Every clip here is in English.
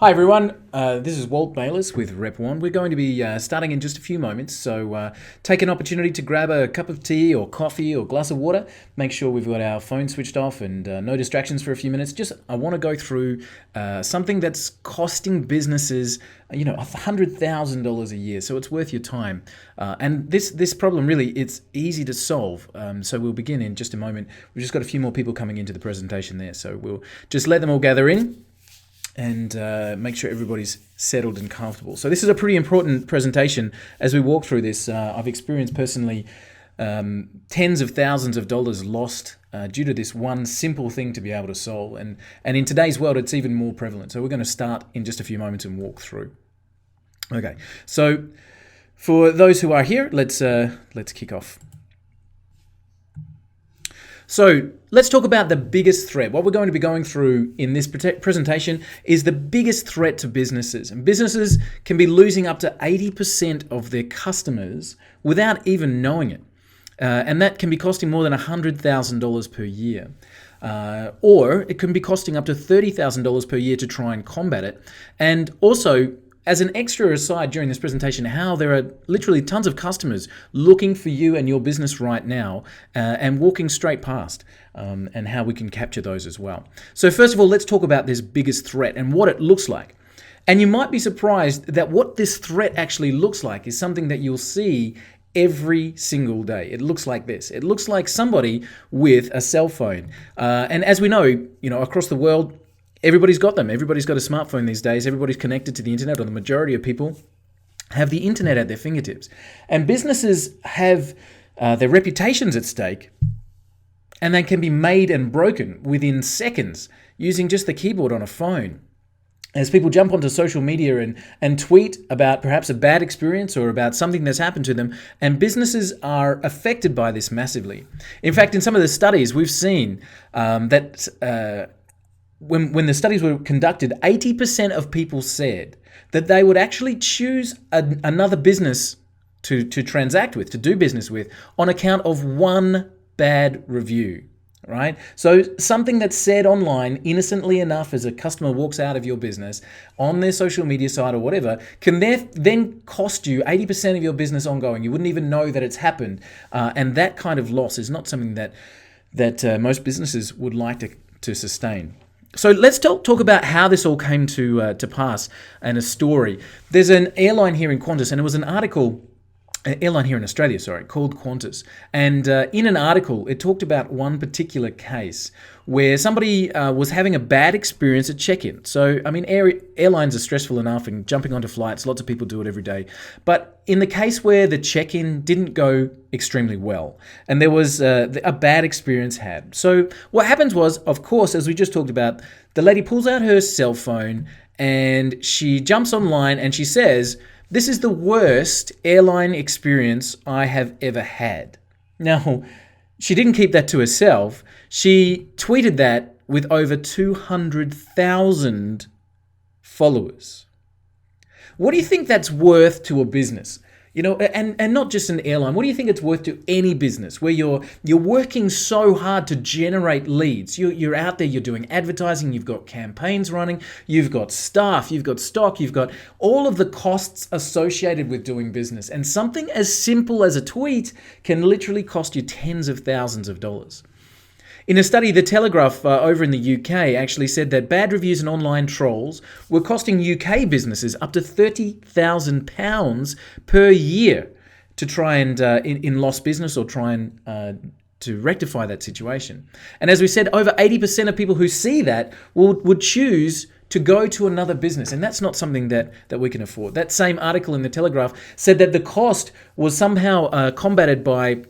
Hi everyone, this is Walt Bayless with Rep One. We're going to be starting in just a few moments, so take an opportunity to grab a cup of tea or coffee or glass of water. Make sure we've got our phone switched off and no distractions for a few minutes. I want to go through something that's costing businesses, $100,000 a year, so it's worth your time. And this problem really, it's easy to solve. So we'll begin in just a moment. We've just got a few more people coming into the presentation there, so we'll just let them all gather in and make sure everybody's settled and comfortable. So this is a pretty important presentation as we walk through this. I've experienced personally tens of thousands of dollars lost due to this one simple thing to be able to solve. And in today's world, it's even more prevalent. So we're going to start in just a few moments and walk through. Okay, so for those who are here, let's kick off. So let's talk about the biggest threat. What we're going to be going through in this presentation is the biggest threat to businesses. And businesses can be losing up to 80% of their customers without even knowing it. And that can be costing more than $100,000 per year. Or it can be costing up to $30,000 per year to try and combat it. And also, as an extra aside during this presentation, how there are literally tons of customers looking for you and your business right now and walking straight past, and how we can capture those as well. So first of all, let's talk about this biggest threat and what it looks like. And you might be surprised that what this threat actually looks like is something that you'll see every single day. It looks like this. It looks like somebody with a cell phone. And as we know, across the world, everybody's got them. Everybody's got a smartphone these days. Everybody's connected to the internet, or the majority of people have the internet at their fingertips. And businesses have their reputations at stake, and they can be made and broken within seconds using just the keyboard on a phone. As people jump onto social media and tweet about perhaps a bad experience or about something that's happened to them, and businesses are affected by this massively. In fact, in some of the studies, we've seen that when the studies were conducted, 80% of people said that they would actually choose another business to transact with, to do business with, on account of one bad review, right? So something that's said online innocently enough as a customer walks out of your business on their social media site or whatever can then cost you 80% of your business ongoing. You wouldn't even know that it's happened. And that kind of loss is not something that most businesses would like to sustain. So let's talk about how this all came to pass and a story. There's an airline here in Qantas, and it was an airline here in Australia, called Qantas. And in an article, it talked about one particular case where somebody was having a bad experience at check-in. So, I mean, airlines are stressful enough, and jumping onto flights, lots of people do it every day. But in the case where the check-in didn't go extremely well, and there was a bad experience had. So what happens was, of course, as we just talked about, the lady pulls out her cell phone and she jumps online and she says, "This is the worst airline experience I have ever had." Now, she didn't keep that to herself. She tweeted that with over 200,000 followers. What do you think that's worth to a business? And not just an airline. What do you think it's worth to any business where you're working so hard to generate leads? You're out there, you're doing advertising, you've got campaigns running, you've got staff, you've got stock, you've got all of the costs associated with doing business. And something as simple as a tweet can literally cost you tens of thousands of dollars. In a study, The Telegraph over in the UK actually said that bad reviews and online trolls were costing UK businesses up to £30,000 per year to try and in lost business or try and to rectify that situation. And as we said, over 80% of people who see that would choose to go to another business, and that's not something that we can afford. That same article in The Telegraph said that the cost was somehow combated by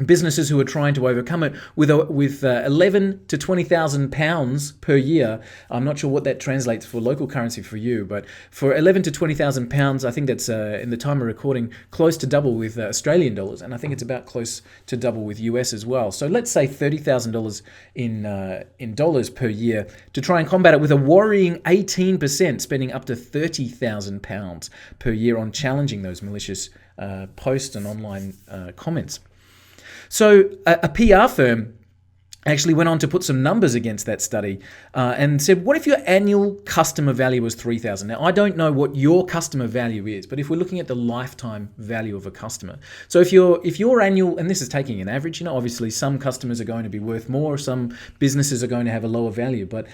businesses who are trying to overcome it with 11 to 20,000 pounds per year. I'm not sure what that translates for local currency for you, but for 11 to 20,000 pounds, I think that's in the time of recording close to double with Australian dollars, and I think it's about close to double with US as well. So let's say $30,000 in dollars per year to try and combat it, with a worrying 18% spending up to 30,000 pounds per year on challenging those malicious posts and online comments. So a PR firm actually went on to put some numbers against that study and said, what if your annual customer value was 3,000? Now, I don't know what your customer value is, but if we're looking at the lifetime value of a customer. So if your annual, and this is taking an average, obviously some customers are going to be worth more, some businesses are going to have a lower value, but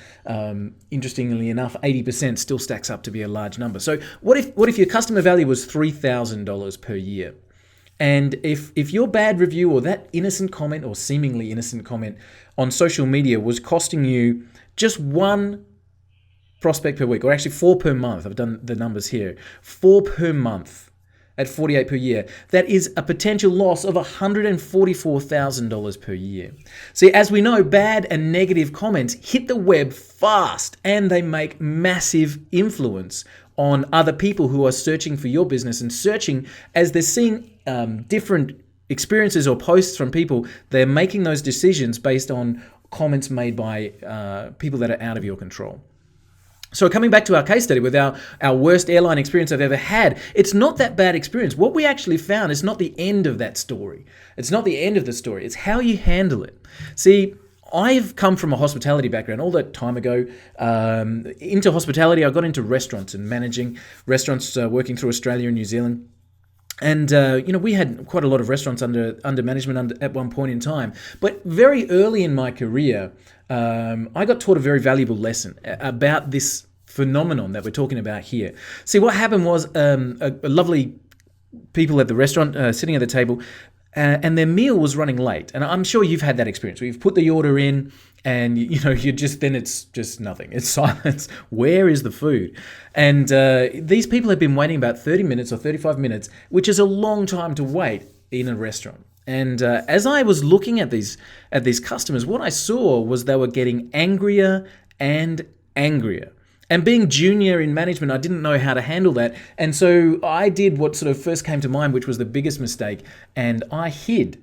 interestingly enough, 80% still stacks up to be a large number. So what if your customer value was $3,000 per year? And if your bad review or that innocent comment or seemingly innocent comment on social media was costing you just one prospect per week, or actually 4 per month, I've done the numbers here, 4 per month at 48 per year, that is a potential loss of $144,000 per year. See, as we know, bad and negative comments hit the web fast and they make massive influence on other people who are searching for your business and searching as they're seeing different experiences or posts from people. They're making those decisions based on comments made by people that are out of your control. So coming back to our case study with our worst airline experience I've ever had, it's not that bad experience. What we actually found is not the end of that story. It's not the end of the story. It's how you handle it. See, I've come from a hospitality background all that time ago. Into hospitality, I got into restaurants and managing restaurants, working through Australia and New Zealand. And, we had quite a lot of restaurants under management at one point in time. But very early in my career, I got taught a very valuable lesson about this phenomenon that we're talking about here. See, what happened was a lovely people at the restaurant sitting at the table, and their meal was running late. And I'm sure you've had that experience where you've put the order in and it's just nothing. It's silence. Where is the food? And these people have been waiting about 30 minutes or 35 minutes, which is a long time to wait in a restaurant. And as I was looking at these customers, what I saw was they were getting angrier and angrier. And being junior in management, I didn't know how to handle that. And so I did what sort of first came to mind, which was the biggest mistake. And I hid.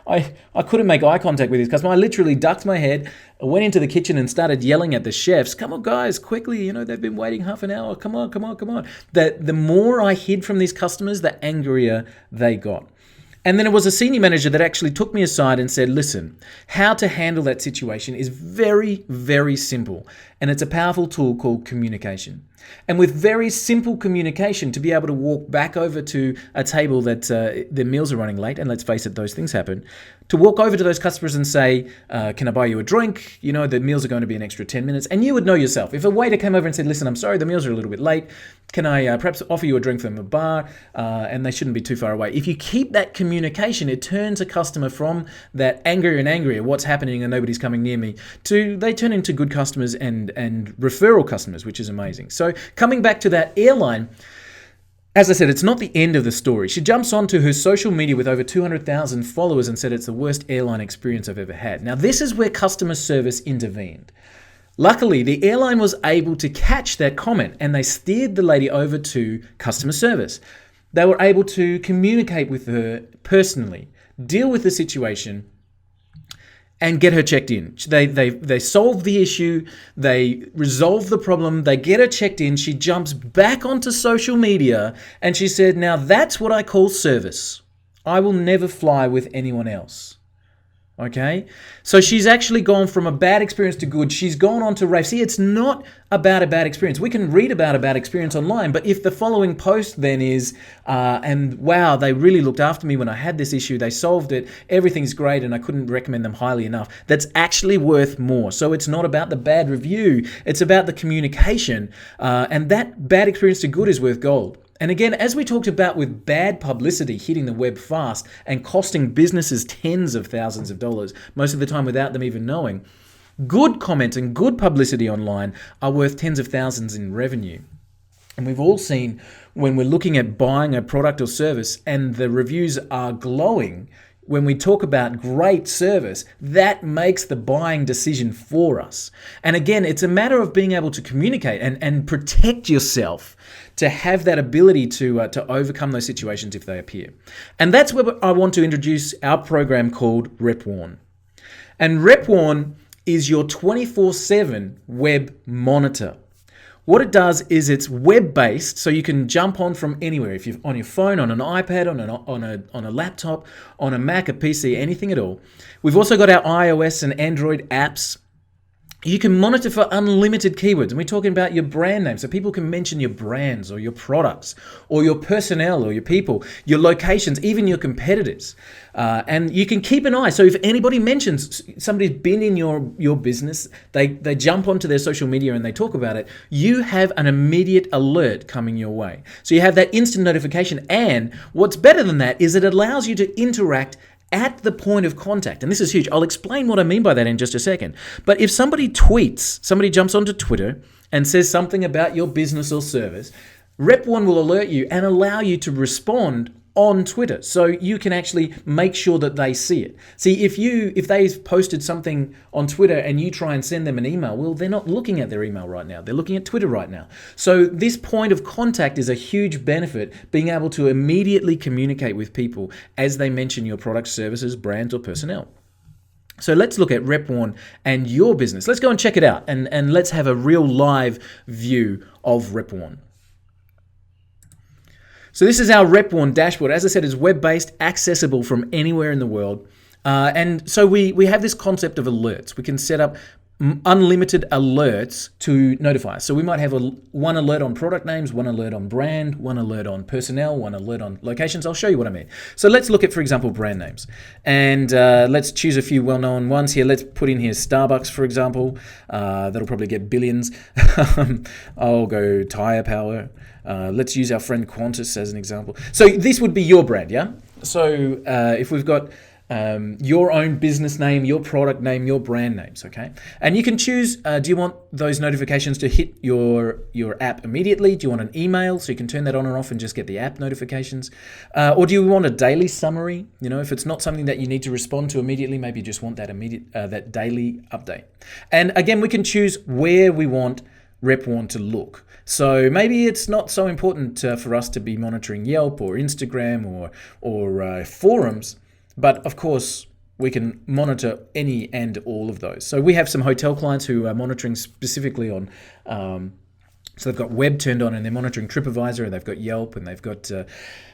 I couldn't make eye contact with this customer. I literally ducked my head, went into the kitchen and started yelling at the chefs, come on guys, quickly, they've been waiting half an hour. Come on. The more I hid from these customers, the angrier they got. And then it was a senior manager that actually took me aside and said, listen, how to handle that situation is very, very simple. And it's a powerful tool called communication. And with very simple communication, to be able to walk back over to a table that their meals are running late, and let's face it, those things happen, to walk over to those customers and say, can I buy you a drink? The meals are going to be an extra 10 minutes. And you would know yourself. If a waiter came over and said, listen, I'm sorry, the meals are a little bit late. Can I perhaps offer you a drink from a bar? And they shouldn't be too far away. If you keep that communication, it turns a customer from that angrier and angrier, what's happening and nobody's coming near me, to they turn into good customers and referral customers, which is amazing. So coming back to that airline, as I said, it's not the end of the story. She jumps onto her social media with over 200,000 followers and said it's the worst airline experience I've ever had. Now, this is where customer service intervened. Luckily, the airline was able to catch that comment and they steered the lady over to customer service. They were able to communicate with her personally, deal with the situation, and get her checked in. They solve the issue, they resolve the problem, they get her checked in, she jumps back onto social media and she said, now that's what I call service. I will never fly with anyone else. Okay? So she's actually gone from a bad experience to good. She's gone on to rave. See, it's not about a bad experience. We can read about a bad experience online, but if the following post then is, and wow, they really looked after me when I had this issue, they solved it, everything's great, and I couldn't recommend them highly enough, that's actually worth more. So it's not about the bad review, it's about the communication, and that bad experience to good is worth gold. And again, as we talked about with bad publicity hitting the web fast and costing businesses tens of thousands of dollars, most of the time without them even knowing, good comments and good publicity online are worth tens of thousands in revenue. And we've all seen when we're looking at buying a product or service and the reviews are glowing, when we talk about great service, that makes the buying decision for us. And again, it's a matter of being able to communicate and protect yourself to have that ability to overcome those situations if they appear. And that's where I want to introduce our program called Rep Warn. And Rep Warn is your 24/7 web monitor. What it does is it's web-based, so you can jump on from anywhere. If you're on your phone, on an iPad, on a laptop, on a Mac, a PC, anything at all. We've also got our iOS and Android apps. You can monitor for unlimited keywords, and we're talking about your brand name, so people can mention your brands or your products or your personnel or your people, your locations, even your competitors. And you can keep an eye. So if anybody mentions somebody's been in your business, they jump onto their social media and they talk about it, you have an immediate alert coming your way. So you have that instant notification, and what's better than that is it allows you to interact at the point of contact. And this is huge. I'll explain what I mean by that in just a second. But if somebody tweets, somebody jumps onto Twitter and says something about your business or service, Rep1 will alert you and allow you to respond on Twitter, so you can actually make sure that they see it. See, if they've posted something on Twitter and you try and send them an email, well, they're not looking at their email right now. They're looking at Twitter right now. So this point of contact is a huge benefit, being able to immediately communicate with people as they mention your products, services, brands, or personnel. So let's look at Rep1 and your business. Let's go and check it out, and let's have a real live view of Rep1. So this is our Rep1 dashboard. As I said, it's web-based, accessible from anywhere in the world. And so we have this concept of alerts. We can set up unlimited alerts to notify us. So we might have one alert on product names, one alert on brand, one alert on personnel, one alert on locations. I'll show you what I mean. So let's look at, for example, brand names. And let's choose a few well-known ones here. Let's put in here Starbucks, for example. That'll probably get billions. I'll go Tire Power. Let's use our friend Qantas as an example. So this would be your brand, yeah? So if we've got your own business name, your product name, your brand names, okay? And you can choose, do you want those notifications to hit your app immediately? Do you want an email so you can turn that on and off and just get the app notifications? Or do you want a daily summary? You know, if it's not something that you need to respond to immediately, maybe you just want that that daily update. And again, we can choose where we want Rep1 to look. So maybe it's not so important for us to be monitoring Yelp or Instagram or forums, but of course we can monitor any and all of those. So we have some hotel clients who are monitoring specifically on, so they've got web turned on and they're monitoring TripAdvisor, and they've got Yelp, and they've got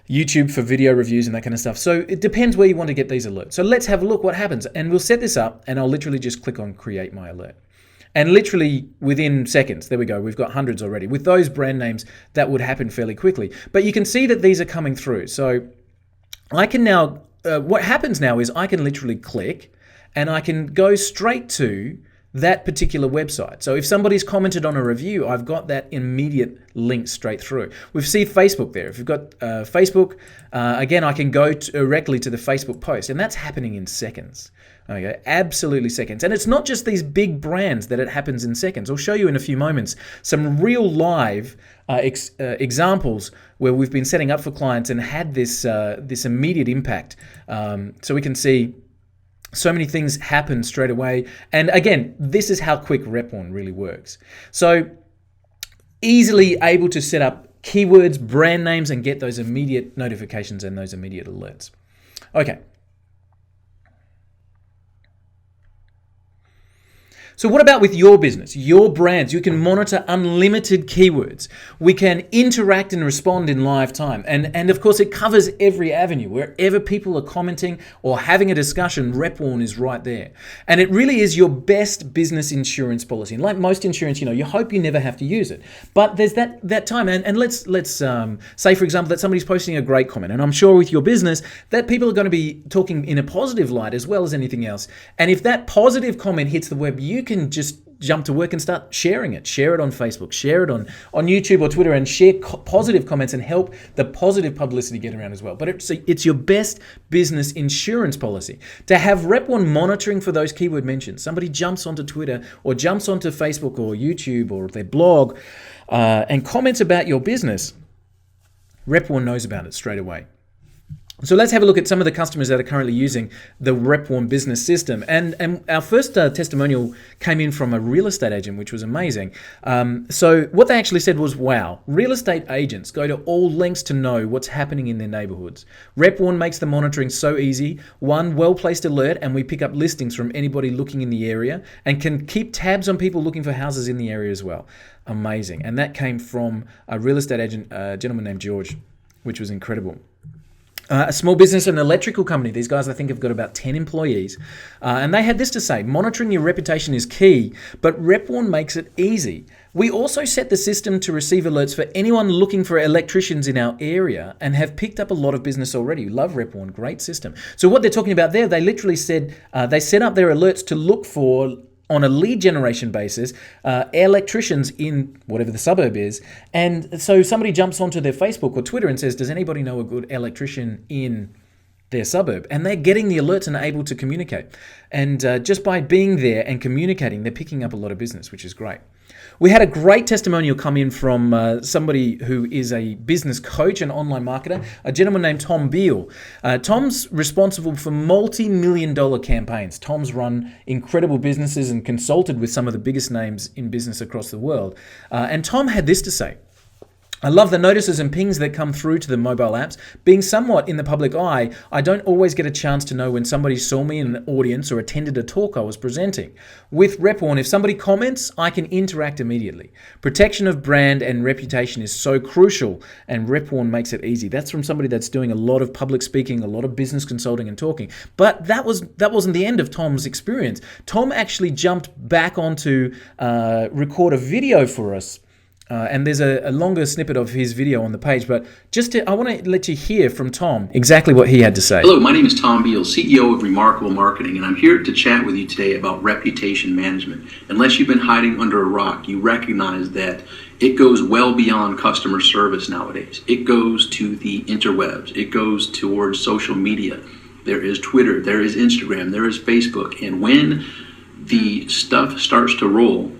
YouTube for video reviews and that kind of stuff. So it depends where you want to get these alerts. So let's have a look what happens, and we'll set this up, and I'll literally just click on create my alert. And literally within seconds, there we go, we've got hundreds already. With those brand names, that would happen fairly quickly. But you can see that these are coming through. So I can now, what happens now is I can literally click and I can go straight to that particular website. So if somebody's commented on a review, I've got that immediate link straight through. We've seen Facebook there. If you've got Facebook, again, I can go directly to the Facebook post, and that's happening in seconds. Okay, absolutely seconds. And it's not just these big brands that it happens in seconds. I'll show you in a few moments some real live examples where we've been setting up for clients and had this immediate impact. So we can see so many things happen straight away. And again, this is how quick Rep1 really works. So easily able to set up keywords, brand names, and get those immediate notifications and those immediate alerts. Okay. So what about with your business, your brands? You can monitor unlimited keywords. We can interact and respond in live time. And of course, it covers every avenue. Wherever people are commenting or having a discussion, Rep1 is right there. And it really is your best business insurance policy. And like most insurance, you hope you never have to use it. But there's that time. And let's say, for example, that somebody's posting a great comment. And I'm sure with your business that people are going to be talking in a positive light as well as anything else. And if that positive comment hits the web, you can just jump to work and start sharing it. Share it on Facebook, share it on YouTube or Twitter, and share positive comments and help the positive publicity get around as well. But it's your best business insurance policy to have Rep1 monitoring for those keyword mentions. Somebody jumps onto Twitter or jumps onto Facebook or YouTube or their blog and comments about your business. Rep1 knows about it straight away. So let's have a look at some of the customers that are currently using the RepWarm business system. And our first testimonial came in from a real estate agent, which was amazing. So what they actually said was, wow, real estate agents go to all lengths to know what's happening in their neighborhoods. RepWarm makes the monitoring so easy. One well-placed alert, and we pick up listings from anybody looking in the area and can keep tabs on people looking for houses in the area as well. Amazing. And that came from a real estate agent, a gentleman named George, which was incredible. A small business, an electrical company. These guys, I think, have got about 10 employees. And they had this to say: monitoring your reputation is key, but RepWarm makes it easy. We also set the system to receive alerts for anyone looking for electricians in our area and have picked up a lot of business already. Love RepWarm, great system. So what they're talking about there, they literally said they set up their alerts to look for, on a lead generation basis, electricians in whatever the suburb is. And so somebody jumps onto their Facebook or Twitter and says, does anybody know a good electrician in their suburb? And they're getting the alerts and are able to communicate. And just by being there and communicating, they're picking up a lot of business, which is great. We had a great testimonial come in from somebody who is a business coach and online marketer, a gentleman named Tom Beal. Tom's responsible for multi-million-dollar campaigns. Tom's run incredible businesses and consulted with some of the biggest names in business across the world. And Tom had this to say: I love the notices and pings that come through to the mobile apps. Being somewhat in the public eye, I don't always get a chance to know when somebody saw me in an audience or attended a talk I was presenting. With RepWarm, if somebody comments, I can interact immediately. Protection of brand and reputation is so crucial, and RepWarm makes it easy. That's from somebody that's doing a lot of public speaking, a lot of business consulting and talking. But that wasn't the end of Tom's experience. Tom actually jumped back onto record a video for us. And there's a longer snippet of his video on the page, but I want to let you hear from Tom exactly what he had to say. Hello, my name is Tom Beal, CEO of Remarkable Marketing, and I'm here to chat with you today about reputation management. Unless you've been hiding under a rock, you recognize that it goes well beyond customer service nowadays. It goes to the interwebs. It goes towards social media. There is Twitter, there is Instagram, there is Facebook, and when the stuff starts to roll,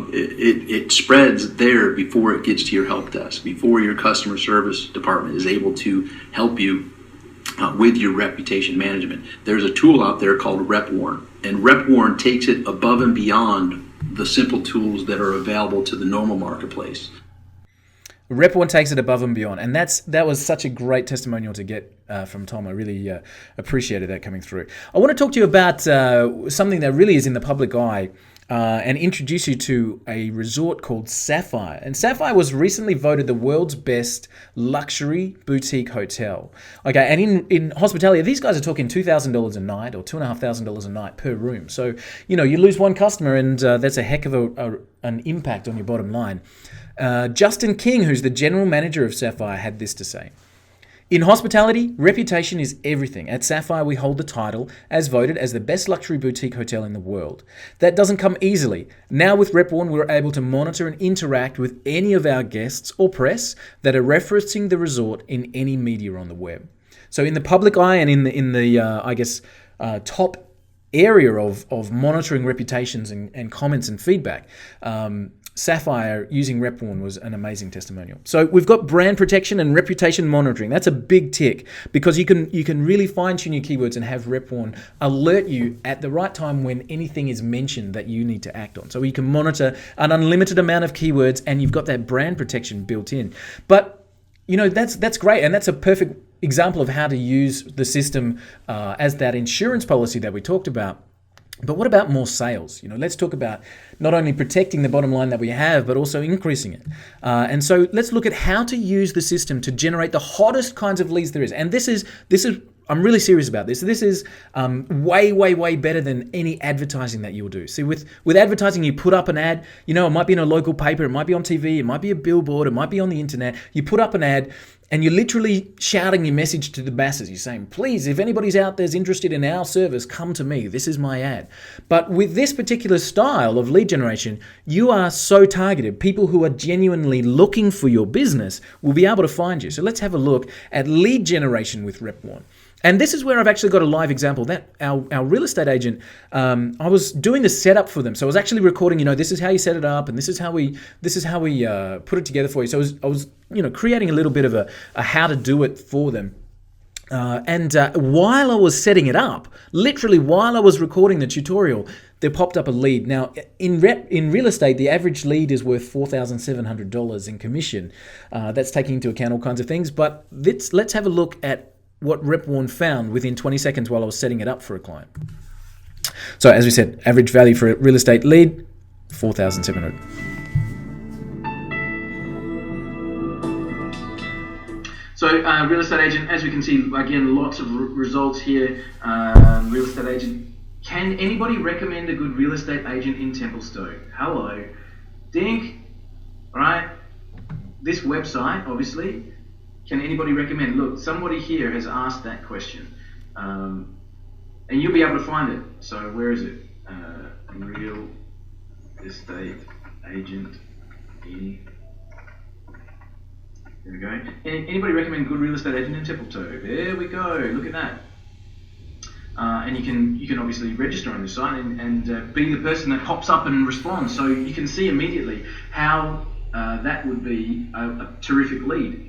it spreads there before it gets to your help desk, before your customer service department is able to help you with your reputation management. There's a tool out there called RepWarm, and RepWarm takes it above and beyond the simple tools that are available to the normal marketplace. RepWarm takes it above and beyond, and that was such a great testimonial to get from Tom. I really appreciated that coming through. I want to talk to you about something that really is in the public eye, and introduce you to a resort called Sapphire. And Sapphire was recently voted the world's best luxury boutique hotel. Okay, and in hospitality, these guys are talking $2,000 a night or $2,500 a night per room. So, you lose one customer and that's a heck of an impact on your bottom line. Justin King, who's the general manager of Sapphire, had this to say: in hospitality, reputation is everything. At Sapphire, we hold the title as voted as the best luxury boutique hotel in the world. That doesn't come easily. Now with RepWarm, we're able to monitor and interact with any of our guests or press that are referencing the resort in any media on the web. So in the public eye and in the top area of monitoring reputations and comments and feedback, Sapphire using RepWarm was an amazing testimonial. So we've got brand protection and reputation monitoring. That's a big tick, because you can really fine-tune your keywords and have RepWarm alert you at the right time when anything is mentioned that you need to act on. So you can monitor an unlimited amount of keywords, and you've got that brand protection built in. But that's great, and that's a perfect example of how to use the system as that insurance policy that we talked about. But what about more sales? Let's talk about not only protecting the bottom line that we have, but also increasing it. And so let's look at how to use the system to generate the hottest kinds of leads there is. And this is I'm really serious about this. This is way, way, way better than any advertising that you'll do. See, with advertising, you put up an ad. It might be in a local paper, it might be on TV, it might be a billboard, it might be on the internet. You put up an ad, and you're literally shouting your message to the masses. You're saying, please, if anybody's out there's interested in our service, come to me. This is my ad. But with this particular style of lead generation, you are so targeted. People who are genuinely looking for your business will be able to find you. So let's have a look at lead generation with RepWarm. And this is where I've actually got a live example. That our real estate agent, I was doing the setup for them. So I was actually recording, this is how you set it up, and this is how we put it together for you. So I was creating a little bit of a how to do it for them. And while I was setting it up, literally while I was recording the tutorial, there popped up a lead. Now, in real estate, the average lead is worth $4,700 in commission. That's taking into account all kinds of things. But let's have a look at what RepWarn found within 20 seconds while I was setting it up for a client. So as we said, average value for a real estate lead, $4,700. So real estate agent, as we can see, again, lots of results here. Real estate agent. Can anybody recommend a good real estate agent in Templestowe? Hello. Dink. All right. This website, obviously. Can anybody recommend? Look, somebody here has asked that question. And you'll be able to find it. So where is it? Real estate agent in... There we go. Anybody recommend good real estate agent in Templestowe? There we go. Look at that. And you can obviously register on this site and be the person that pops up and responds. So you can see immediately how that would be a terrific lead.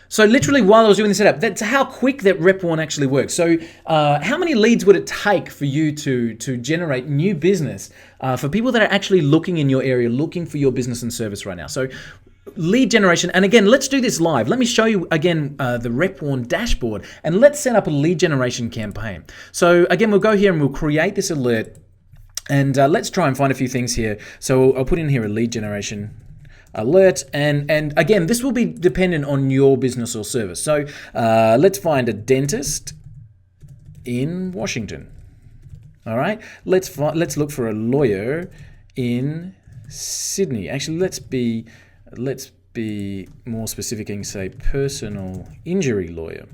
So literally while I was doing the setup, that's how quick that RepWarn actually works. So how many leads would it take for you to generate new business for people that are actually looking in your area, looking for your business and service right now? So lead generation, and again, let's do this live. Let me show you again the RepWarn dashboard, and let's set up a lead generation campaign. So again, we'll go here and we'll create this alert, and let's try and find a few things here. So I'll put in here a lead generation alert, and again, this will be dependent on your business or service. So let's find a dentist in Washington. All right, let's look for a lawyer in Sydney. Actually, let's be more specific and say personal injury lawyer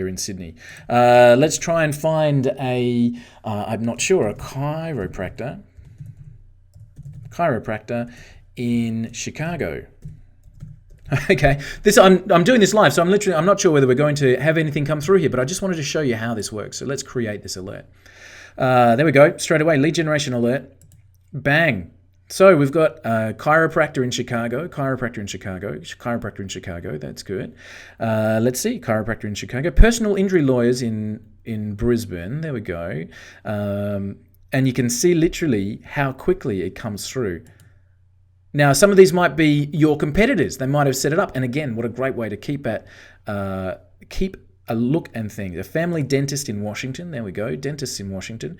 in Sydney. Let's try and find I'm not sure, a chiropractor in Chicago. Okay, I'm doing this live, so I'm not sure whether we're going to have anything come through here, but I just wanted to show you how this works. So let's create this alert. There we go, straight away, lead generation alert, bang. So we've got a chiropractor in Chicago, that's good. Let's see, chiropractor in Chicago, personal injury lawyers in Brisbane, there we go. And you can see literally how quickly it comes through. Now, some of these might be your competitors. They might have set it up. And again, what a great way to keep a look and things. A family dentist in Washington. There we go. Dentist in Washington.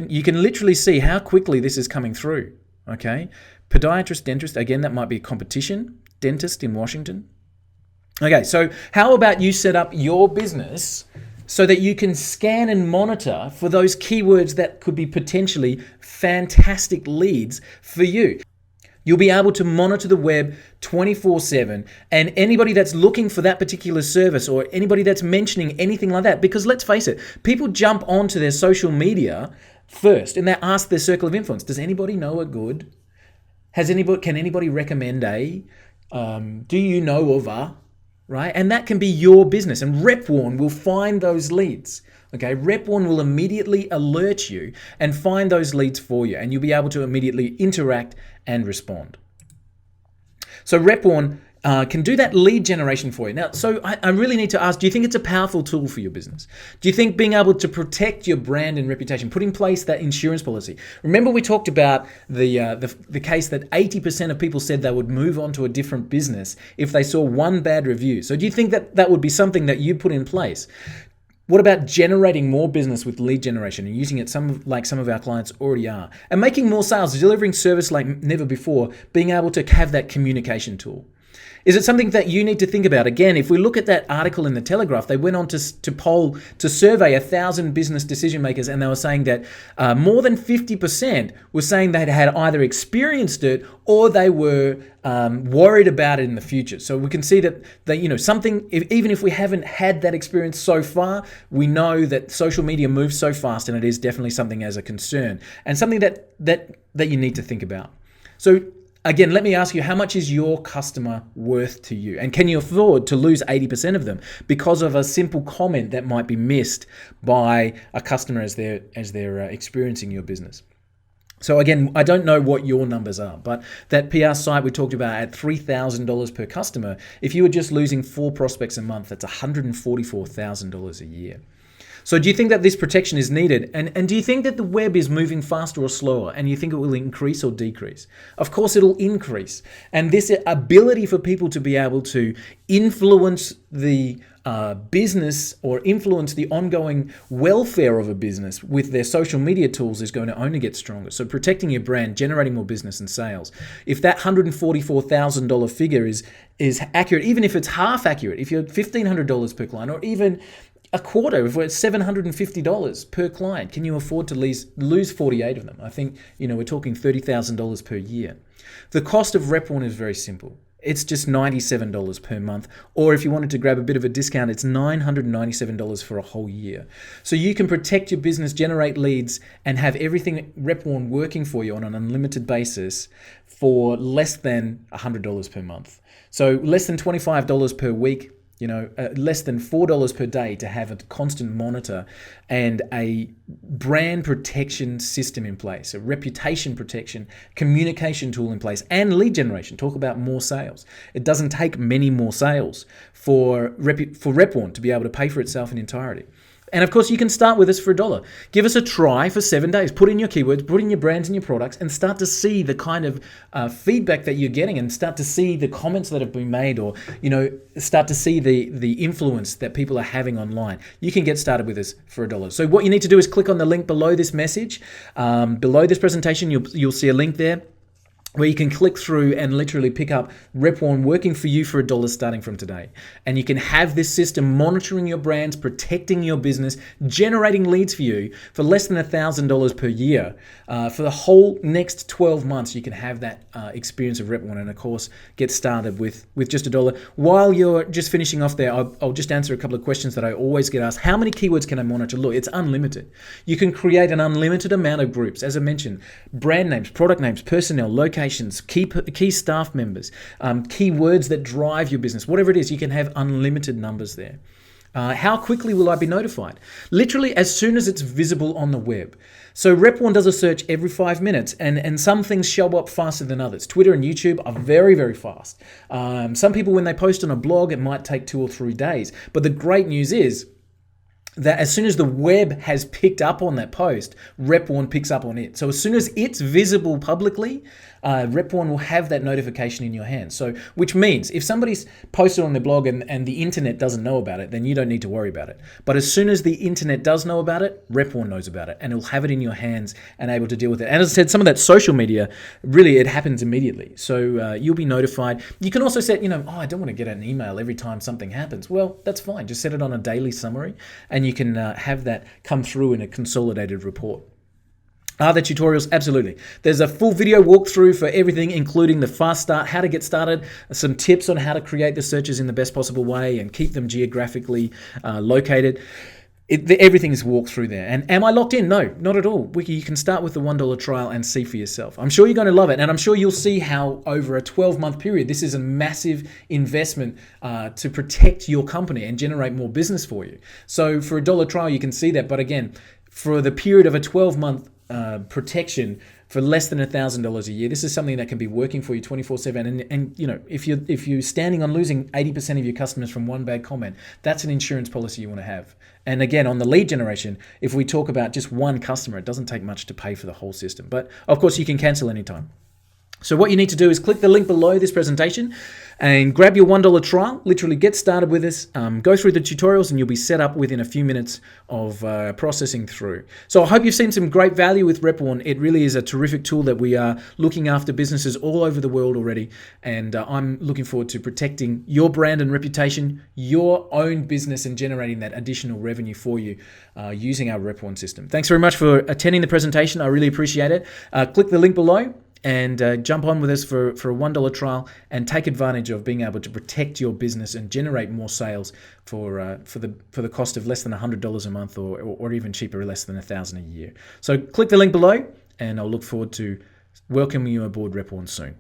You can literally see how quickly this is coming through. Okay. Podiatrist, dentist. Again, that might be competition. Dentist in Washington. Okay. So how about you set up your business so that you can scan and monitor for those keywords that could be potentially fantastic leads for you. You'll be able to monitor the web 24/7, and anybody that's looking for that particular service or anybody that's mentioning anything like that, because let's face it, people jump onto their social media first and they ask their circle of influence, does anybody know a good? Can anybody recommend a? Do you know of a? Right? And that can be your business, and RepWarn will find those leads. Okay, RepWarn will immediately alert you and find those leads for you, and you'll be able to immediately interact and respond. So RepWarn can do that lead generation for you. Now, so I really need to ask, do you think it's a powerful tool for your business? Do you think being able to protect your brand and reputation, put in place that insurance policy? Remember we talked about the case that 80% of people said they would move on to a different business if they saw one bad review. So do you think that would be something that you put in place? What about generating more business with lead generation and using it like some of our clients already are? And making more sales, delivering service like never before, being able to have that communication tool. Is it something that you need to think about? Again, if we look at that article in the Telegraph, they went on to survey 1,000 business decision makers, and they were saying that more than 50% were saying they had either experienced it or they were worried about it in the future. So we can see that something, even if we haven't had that experience so far, we know that social media moves so fast, and it is definitely something as a concern and something that you need to think about. So Again, let me ask you, how much is your customer worth to you? And can you afford to lose 80% of them because of a simple comment that might be missed by a customer as they're experiencing your business? So again, I don't know what your numbers are, but that PR site we talked about at $3,000 per customer, if you were just losing 4 prospects a month, that's $144,000 a year. So do you think that this protection is needed? And do you think that the web is moving faster or slower? And you think it will increase or decrease? Of course, it'll increase. And this ability for people to be able to influence the business or influence the ongoing welfare of a business with their social media tools is going to only get stronger. So protecting your brand, generating more business and sales. If that $144,000 figure is accurate, even if it's half accurate, if you're $1,500 per client, or even a quarter, if it's $750 per client, can you afford to lose 48 of them? I think, we're talking $30,000 per year. The cost of Rep One is very simple. It's just $97 per month. Or if you wanted to grab a bit of a discount, it's $997 for a whole year. So you can protect your business, generate leads, and have everything Rep One working for you on an unlimited basis for less than $100 per month. So less than $25 per week, less than $4 per day to have a constant monitor and a brand protection system in place, a reputation protection, communication tool in place, and lead generation. Talk about more sales. It doesn't take many more sales for Rep One to be able to pay for itself in entirety. And of course, you can start with us for $1. Give us a try for 7 days. Put in your keywords, put in your brands and your products, and start to see the kind of feedback that you're getting, and start to see the comments that have been made, or start to see the influence that people are having online. You can get started with us for $1. So what you need to do is click on the link below this message, below this presentation. You'll see a link there where you can click through and literally pick up Rep One working for you for $1 starting from today. And you can have this system monitoring your brands, protecting your business, generating leads for you for less than $1,000 per year. For the whole next 12 months, you can have that experience of Rep One, and of course, get started with just $1. While you're just finishing off there, I'll just answer a couple of questions that I always get asked. How many keywords can I monitor? Look, it's unlimited. You can create an unlimited amount of groups. As I mentioned, brand names, product names, personnel, locations, key staff members, keywords that drive your business, whatever it is, you can have unlimited numbers there. How quickly will I be notified? Literally as soon as it's visible on the web. So Rep One does a search every 5 minutes, and some things show up faster than others. Twitter and YouTube are very, very fast. Some people, when they post on a blog, it might take 2 or 3 days. But the great news is that as soon as the web has picked up on that post, Rep One picks up on it. So as soon as it's visible publicly, Rep One will have that notification in your hands. So, which means if somebody's posted on their blog and the internet doesn't know about it, then you don't need to worry about it. But as soon as the internet does know about it, Rep One knows about it, and it'll have it in your hands and able to deal with it. And as I said, some of that social media, really, it happens immediately. So you'll be notified. You can also set, I don't want to get an email every time something happens. Well, that's fine. Just set it on a daily summary, and you can have that come through in a consolidated report. Are there tutorials? Absolutely. There's a full video walkthrough for everything, including the fast start, how to get started, some tips on how to create the searches in the best possible way and keep them geographically located. Everything is walked through there. And am I locked in? No, not at all. You can start with the $1 trial and see for yourself. I'm sure you're going to love it. And I'm sure you'll see how over a 12-month period, this is a massive investment to protect your company and generate more business for you. So for $1 trial, you can see that. But again, for the period of a 12-month protection for less than $1,000 a year, this is something that can be working for you 24/7. And if you're standing on losing 80% of your customers from one bad comment, that's an insurance policy you want to have. And again, on the lead generation, if we talk about just one customer, it doesn't take much to pay for the whole system. But of course, you can cancel anytime. So what you need to do is click the link below this presentation and grab your $1 trial. Literally get started with this, go through the tutorials, and you'll be set up within a few minutes of processing through. So I hope you've seen some great value with Rep One. It really is a terrific tool that we are looking after businesses all over the world already. And I'm looking forward to protecting your brand and reputation, your own business, and generating that additional revenue for you using our Rep One system. Thanks very much for attending the presentation. I really appreciate it. Click the link below and jump on with us for a $1 trial and take advantage of being able to protect your business and generate more sales for the cost of less than $100 a month or even cheaper, less than $1,000 a year. So click the link below, and I'll look forward to welcoming you aboard Rep One soon.